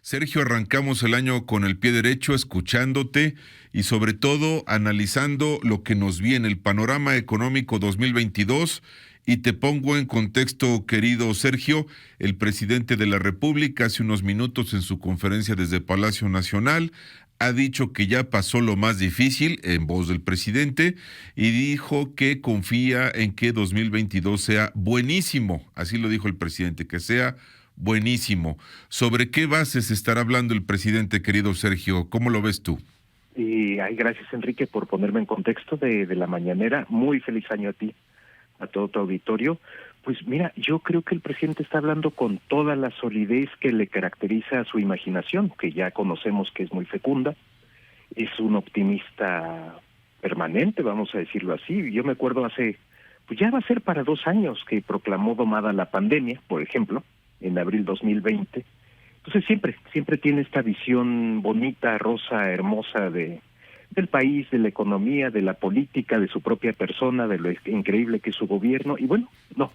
Sergio, arrancamos el año con el pie derecho, escuchándote y sobre todo analizando lo que nos viene, el panorama económico 2022. Y te pongo en contexto, querido Sergio, el presidente de la República hace unos minutos en su conferencia desde Palacio Nacional ha dicho que ya pasó lo más difícil, en voz del presidente, y dijo que confía en que 2022 sea buenísimo. Así lo dijo el presidente, que sea buenísimo. ¿Sobre qué bases estará hablando el presidente, querido Sergio? ¿Cómo lo ves tú? Gracias, Enrique, por ponerme en contexto de la mañanera. Muy feliz año a ti, a todo tu auditorio. Pues mira, yo creo que el presidente está hablando con toda la solidez que le caracteriza a su imaginación, que ya conocemos que es muy fecunda. Es un optimista permanente, vamos a decirlo así. Yo me acuerdo pues ya va a ser para 2 años que proclamó domada la pandemia, por ejemplo, en abril 2020. Entonces siempre tiene esta visión bonita, rosa, hermosa del país, de la economía, de la política, de su propia persona, de lo increíble que es su gobierno. Y bueno, no.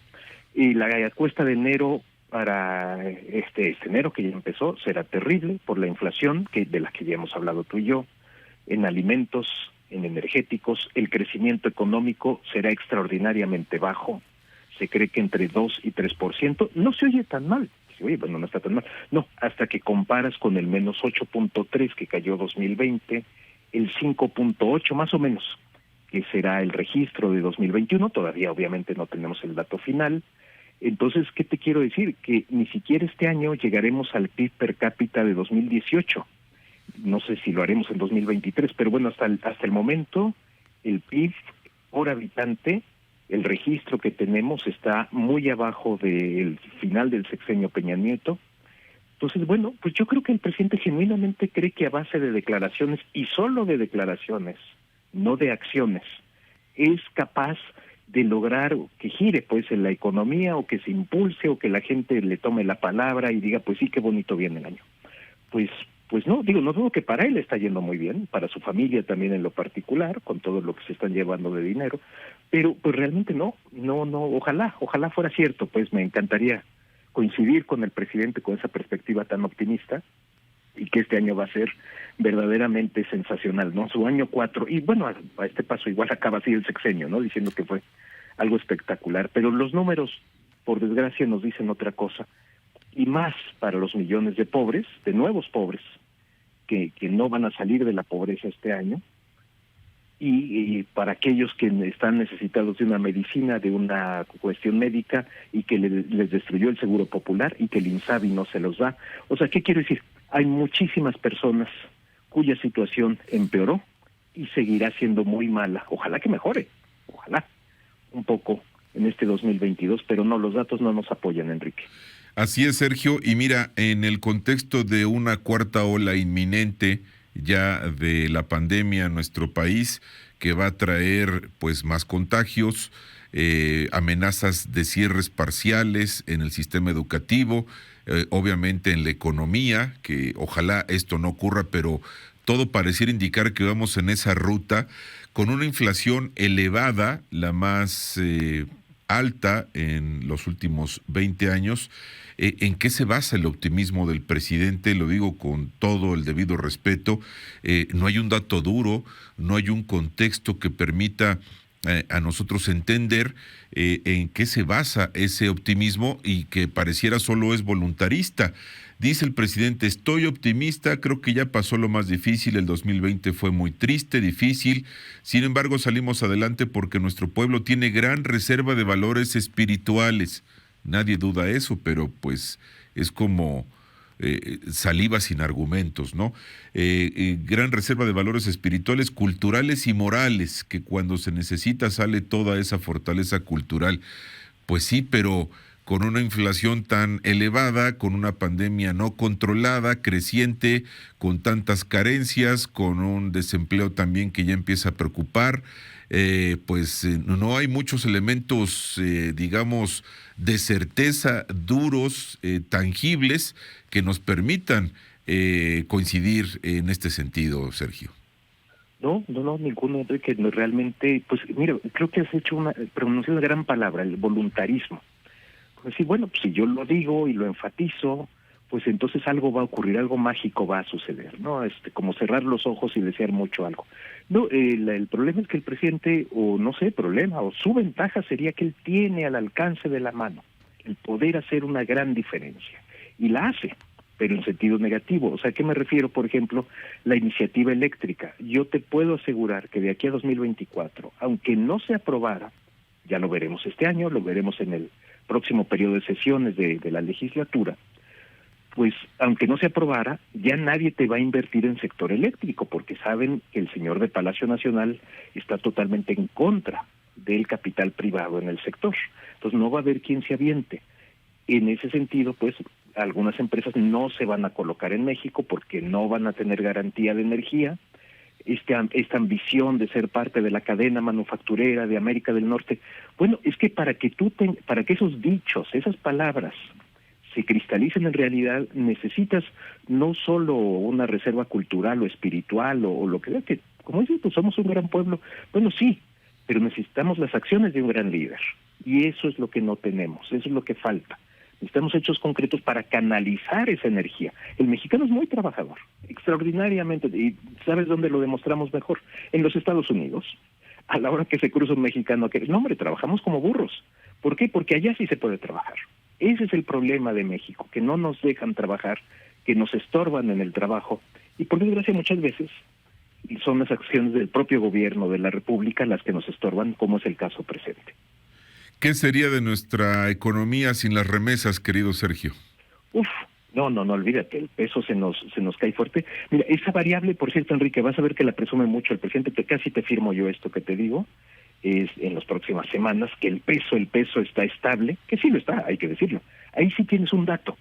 Y la cuesta de enero para este enero que ya empezó será terrible por la inflación de la que ya hemos hablado tú y yo, en alimentos, en energéticos. El crecimiento económico será extraordinariamente bajo. Se cree que entre 2 y 3%. No se oye tan mal. Oye, bueno, no está tan mal. No, hasta que comparas con el menos 8.3 que cayó 2020, el 5.8 más o menos, que será el registro de 2021. Todavía obviamente no tenemos el dato final. Entonces, ¿qué te quiero decir? Que ni siquiera este año llegaremos al PIB per cápita de 2018. No sé si lo haremos en 2023, pero bueno, hasta el momento, el PIB por habitante, el registro que tenemos está muy abajo del final del sexenio Peña Nieto. Entonces, bueno, pues yo creo que el presidente genuinamente cree que a base de declaraciones, y solo de declaraciones, no de acciones, es capaz de lograr que gire pues en la economía, o que se impulse, o que la gente le tome la palabra y diga, pues sí, qué bonito viene el año. Pues no, no dudo que para él está yendo muy bien, para su familia también en lo particular, con todo lo que se están llevando de dinero, pero pues realmente no, ojalá fuera cierto. Pues me encantaría coincidir con el presidente con esa perspectiva tan optimista, y que este año va a ser verdaderamente sensacional, ¿no? Su año 4, y bueno, a este paso igual acaba así el sexenio, ¿no? Diciendo que fue algo espectacular, pero los números, por desgracia, nos dicen otra cosa, y más para los millones de pobres, de nuevos pobres, que no van a salir de la pobreza este año, y para aquellos que están necesitados de una medicina, de una cuestión médica, y que les destruyó el Seguro Popular, y que el INSABI no se los da. O sea, ¿qué quiero decir? Hay muchísimas personas cuya situación empeoró y seguirá siendo muy mala. Ojalá que mejore, ojalá, un poco en este 2022, pero no, los datos no nos apoyan, Enrique. Así es, Sergio, y mira, en el contexto de una cuarta ola inminente ya de la pandemia en nuestro país, que va a traer pues más contagios, amenazas de cierres parciales en el sistema educativo, obviamente en la economía, que ojalá esto no ocurra, pero todo pareciera indicar que vamos en esa ruta, con una inflación elevada, la más alta en los últimos 20 años. ¿En qué se basa el optimismo del presidente? Lo digo con todo el debido respeto. No hay un dato duro, no hay un contexto que permita a nosotros entender en qué se basa ese optimismo, y que pareciera solo es voluntarista. Dice el presidente: estoy optimista, creo que ya pasó lo más difícil, el 2020 fue muy triste, difícil, sin embargo salimos adelante porque nuestro pueblo tiene gran reserva de valores espirituales. Nadie duda eso, pero pues es como saliva sin argumentos, ¿no? Gran reserva de valores espirituales, culturales y morales, que cuando se necesita sale toda esa fortaleza cultural. Pues sí, pero con una inflación tan elevada, con una pandemia no controlada, creciente, con tantas carencias, con un desempleo también que ya empieza a preocupar, no hay muchos elementos, digamos, de certeza, duros, tangibles, que nos permitan coincidir en este sentido, Sergio. No, ninguno, Enrique. No, realmente, pues mira, creo que has hecho pronunciado una gran palabra, el voluntarismo. Pues sí, bueno, pues si yo lo digo y lo enfatizo, pues entonces algo va a ocurrir, algo mágico va a suceder, ¿no? Como cerrar los ojos y desear mucho algo. No, el problema es que el presidente, o no sé, problema, o su ventaja sería que él tiene al alcance de la mano el poder hacer una gran diferencia, y la hace, pero en sentido negativo. O sea, ¿a qué me refiero? Por ejemplo, la iniciativa eléctrica. Yo te puedo asegurar que de aquí a 2024, aunque no se aprobara, ya lo veremos este año, lo veremos en el próximo periodo de sesiones de la legislatura, pues aunque no se aprobara, ya nadie te va a invertir en sector eléctrico, porque saben que el señor de Palacio Nacional está totalmente en contra del capital privado en el sector. Entonces no va a haber quien se aviente. En ese sentido, pues algunas empresas no se van a colocar en México porque no van a tener garantía de energía. Esta ambición de ser parte de la cadena manufacturera de América del Norte, bueno, es que para que esos dichos, esas palabras se cristalicen en realidad, necesitas no solo una reserva cultural o espiritual o lo que sea, que como dices, pues somos un gran pueblo. Bueno, sí, pero necesitamos las acciones de un gran líder, y eso es lo que no tenemos, eso es lo que falta. Necesitamos hechos concretos para canalizar esa energía. El mexicano es muy trabajador, extraordinariamente, y ¿sabes dónde lo demostramos mejor? En los Estados Unidos. A la hora que se cruza un mexicano, no, hombre, trabajamos como burros. ¿Por qué? Porque allá sí se puede trabajar. Ese es el problema de México, que no nos dejan trabajar, que nos estorban en el trabajo, y por desgracia muchas veces son las acciones del propio gobierno de la República las que nos estorban, como es el caso presente. ¿Qué sería de nuestra economía sin las remesas, querido Sergio? No, olvídate, el peso se nos cae fuerte. Mira, esa variable, por cierto, Enrique, vas a ver que la presume mucho el presidente, casi te firmo yo esto que te digo, es en las próximas semanas, que el peso está estable, que sí lo está, hay que decirlo. Ahí sí tienes un dato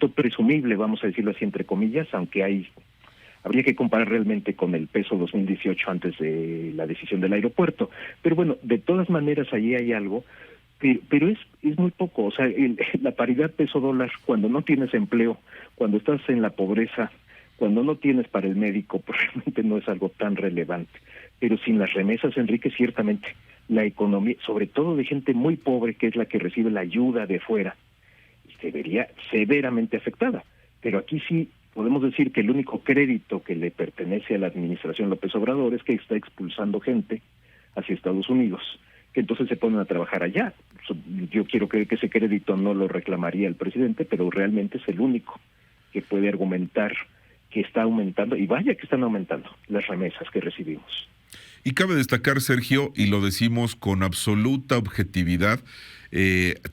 presumible, vamos a decirlo así entre comillas, aunque habría que comparar realmente con el peso 2018 antes de la decisión del aeropuerto. Pero bueno, de todas maneras allí hay algo, pero es muy poco. O sea, la paridad peso-dólar, cuando no tienes empleo, cuando estás en la pobreza, cuando no tienes para el médico, pues realmente no es algo tan relevante. Pero sin las remesas, Enrique, ciertamente la economía, sobre todo de gente muy pobre, que es la que recibe la ayuda de fuera, se vería severamente afectada. Pero aquí sí podemos decir que el único crédito que le pertenece a la administración López Obrador es que está expulsando gente hacia Estados Unidos, que entonces se ponen a trabajar allá. Yo quiero creer que ese crédito no lo reclamaría el presidente, pero realmente es el único que puede argumentar que está aumentando, y vaya que están aumentando las remesas que recibimos. Y cabe destacar, Sergio, y lo decimos con absoluta objetividad,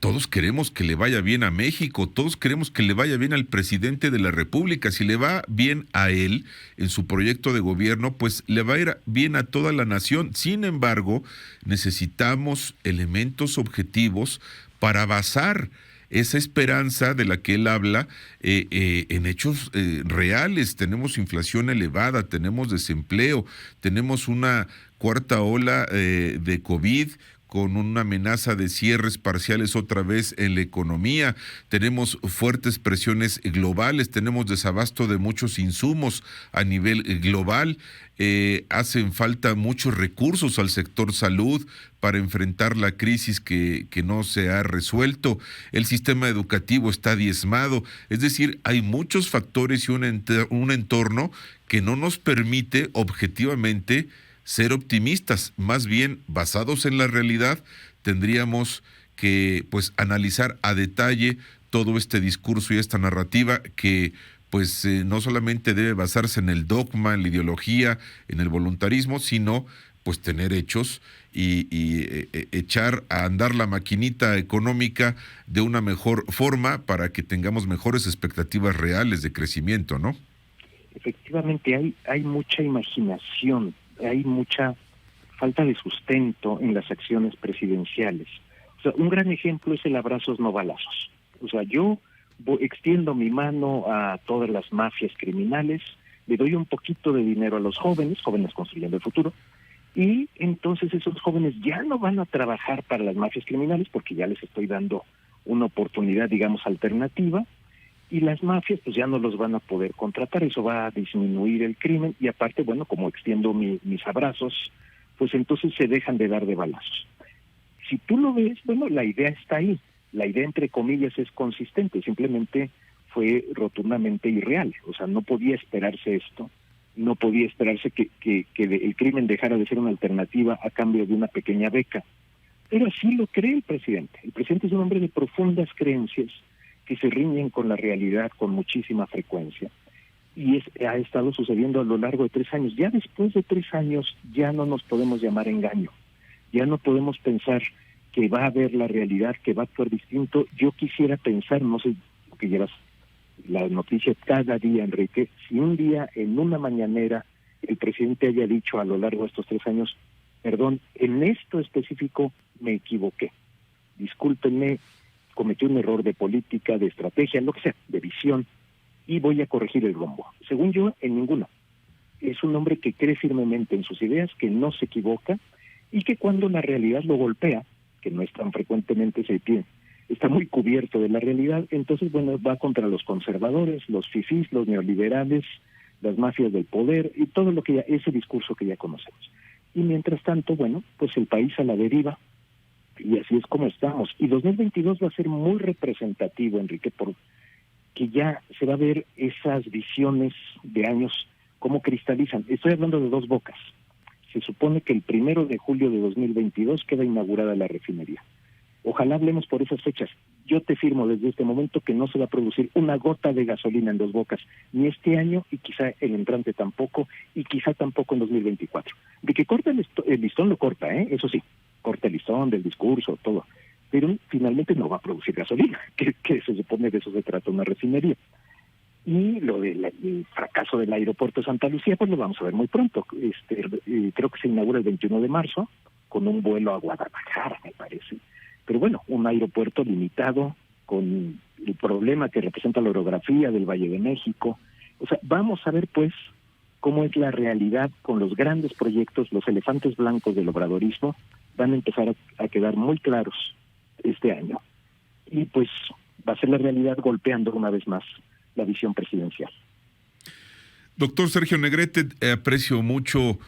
todos queremos que le vaya bien a México, todos queremos que le vaya bien al presidente de la República. Si le va bien a él en su proyecto de gobierno, pues le va a ir bien a toda la nación. Sin embargo, necesitamos elementos objetivos para basar esa esperanza de la que él habla en hechos reales. Tenemos inflación elevada, tenemos desempleo, tenemos una cuarta ola de COVID con una amenaza de cierres parciales otra vez en la economía, tenemos fuertes presiones globales, tenemos desabasto de muchos insumos a nivel global, hacen falta muchos recursos al sector salud para enfrentar la crisis que no se ha resuelto, el sistema educativo está diezmado, es decir, hay muchos factores y un entorno que no nos permite objetivamente ser optimistas. Más bien, basados en la realidad, tendríamos que analizar a detalle todo este discurso y esta narrativa que no solamente debe basarse en el dogma, en la ideología, en el voluntarismo, sino tener hechos y echar a andar la maquinita económica de una mejor forma para que tengamos mejores expectativas reales de crecimiento, ¿no? Efectivamente, hay mucha imaginación, hay mucha falta de sustento en las acciones presidenciales. O sea, un gran ejemplo es el abrazos no balazos. O sea, yo extiendo mi mano a todas las mafias criminales, le doy un poquito de dinero a los jóvenes construyendo el futuro, y entonces esos jóvenes ya no van a trabajar para las mafias criminales porque ya les estoy dando una oportunidad, digamos, alternativa, y las mafias pues ya no los van a poder contratar. Eso va a disminuir el crimen, y aparte, bueno, como extiendo mis abrazos, pues entonces se dejan de dar de balazos. Si tú lo ves, bueno, la idea está ahí, la idea entre comillas es consistente, simplemente fue rotundamente irreal. O sea, no podía esperarse esto, no podía esperarse que el crimen dejara de ser una alternativa a cambio de una pequeña beca. Pero así lo cree el presidente. El presidente es un hombre de profundas creencias que se riñen con la realidad con muchísima frecuencia. Y ha estado sucediendo a lo largo de 3 años. Ya después de 3 años ya no nos podemos llamar engaño. Ya no podemos pensar que va a ver la realidad, que va a actuar distinto. Yo quisiera pensar, no sé, que llevas la noticia cada día, Enrique, si un día en una mañanera el presidente haya dicho a lo largo de estos 3 años, perdón, en esto específico me equivoqué, discúlpenme, cometí un error de política, de estrategia, lo que sea, de visión, y voy a corregir el rumbo. Según yo, en ninguno. Es un hombre que cree firmemente en sus ideas, que no se equivoca, y que cuando la realidad lo golpea, que no es tan frecuentemente, está muy cubierto de la realidad, entonces, bueno, va contra los conservadores, los fifís, los neoliberales, las mafias del poder, y todo lo que ya, ese discurso que ya conocemos. Y mientras tanto, bueno, pues el país a la deriva, y así es como estamos. Y 2022 va a ser muy representativo, Enrique, porque ya se va a ver esas visiones de años, cómo cristalizan. Estoy hablando de 2 bocas. Se supone que el 1 de julio de 2022 queda inaugurada la refinería. Ojalá hablemos por esas fechas. Yo te firmo desde este momento que no se va a producir una gota de gasolina en 2 Bocas, ni este año, y quizá el entrante tampoco, y quizá tampoco en 2024. De que corta el listón, lo corta, eso sí, corta el listón del discurso, todo, pero finalmente no va a producir gasolina, que se supone de eso se trata una refinería. Y lo del fracaso del aeropuerto de Santa Lucía, pues lo vamos a ver muy pronto. Creo que se inaugura el 21 de marzo, con un vuelo a Guadalajara, me parece. Pero bueno, un aeropuerto limitado, con el problema que representa la orografía del Valle de México. O sea, vamos a ver pues cómo es la realidad con los grandes proyectos, los elefantes blancos del obradorismo, van a empezar a quedar muy claros este año. Y pues va a ser la realidad golpeando una vez más la visión presidencial. Doctor Sergio Negrete, aprecio mucho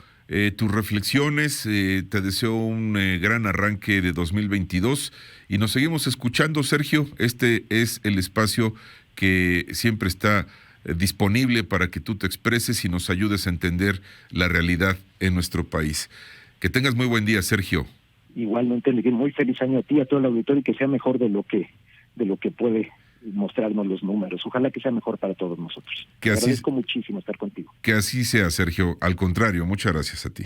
tus reflexiones, te deseo un gran arranque de 2022 y nos seguimos escuchando, Sergio. Este es el espacio que siempre está disponible para que tú te expreses y nos ayudes a entender la realidad en nuestro país. Que tengas muy buen día, Sergio. Igualmente, muy feliz año a ti, a todo el auditorio, y que sea mejor de lo que puede mostrarnos los números. Ojalá que sea mejor para todos nosotros. Te agradezco muchísimo estar contigo. Que así sea, Sergio. Al contrario, muchas gracias a ti.